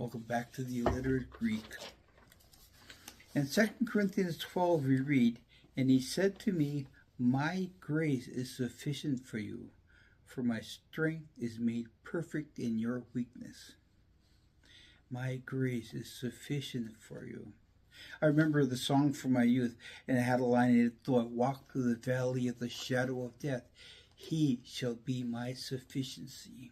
Welcome back to the illiterate Greek. In 2 Corinthians 12 we read, "And he said to me, my grace is sufficient for you, for my strength is made perfect in your weakness." My grace is sufficient for you. I remember the song from my youth, and it had a line in it, "Though I walk through the valley of the shadow of death, he shall be my sufficiency."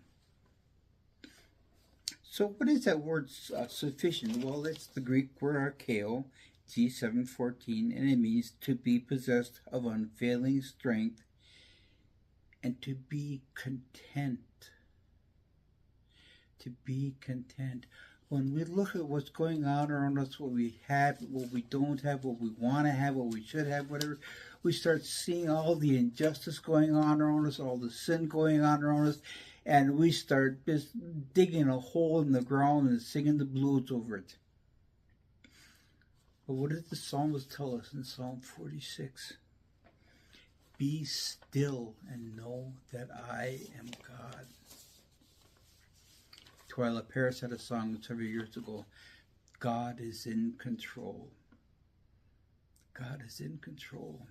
So what is that word sufficient? Well, it's the Greek word archeo, G7:14, and it means to be possessed of unfailing strength and to be content. To be content. When we look at what's going on around us, what we have, what we don't have, what we want to have, what we should have, whatever, we start seeing all the injustice going on around us, all the sin going on around us, and we start just digging a hole in the ground and singing the blues over it. But what did the psalmist tell us in Psalm 46? Be still and know that I am God. Twyla Paris had a song several years ago, "God is in control." God is in control.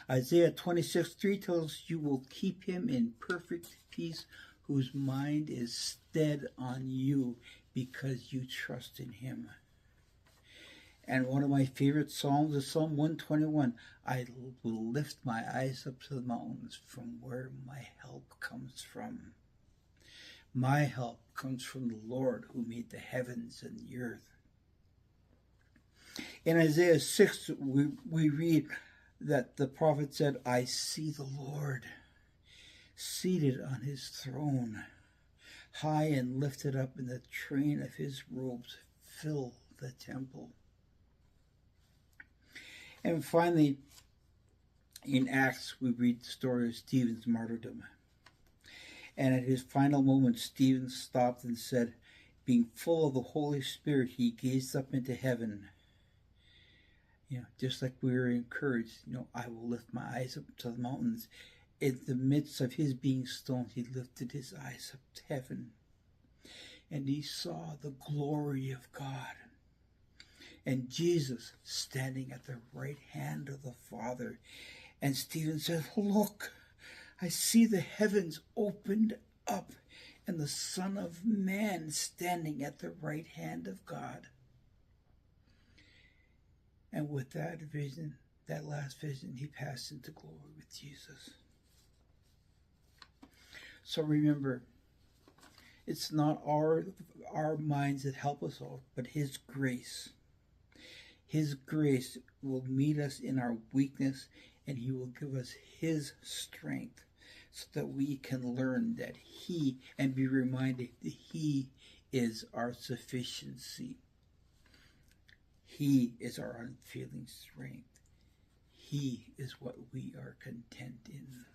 Isaiah 26:3 tells us, "You will keep him in perfect peace whose mind is stead on you because you trust in him." And one of my favorite psalms is Psalm 121. "I will lift my eyes up to the mountains from where my help comes from." My help comes from the Lord who made the heavens and the earth. In Isaiah 6, we read that the prophet said, "I see the Lord seated on his throne, high and lifted up, and the train of his robes fill the temple." And finally, in Acts, we read the story of Stephen's martyrdom. And at his final moment, Stephen stopped and said, being full of the Holy Spirit, he gazed up into heaven. Just like we were encouraged, "I will lift my eyes up to the mountains." In the midst of his being stoned, he lifted his eyes up to heaven. And he saw the glory of God. And Jesus standing at the right hand of the Father. And Stephen said, "Look, I see the heavens opened up and the Son of Man standing at the right hand of God." And with that vision, that last vision, he passed into glory with Jesus. So remember, it's not our minds that help us all, but his grace. His grace will meet us in our weakness, and he will give us his strength so that we can learn that he, and be reminded that he is our sufficiency. He is our unfailing strength. He is what we are content in.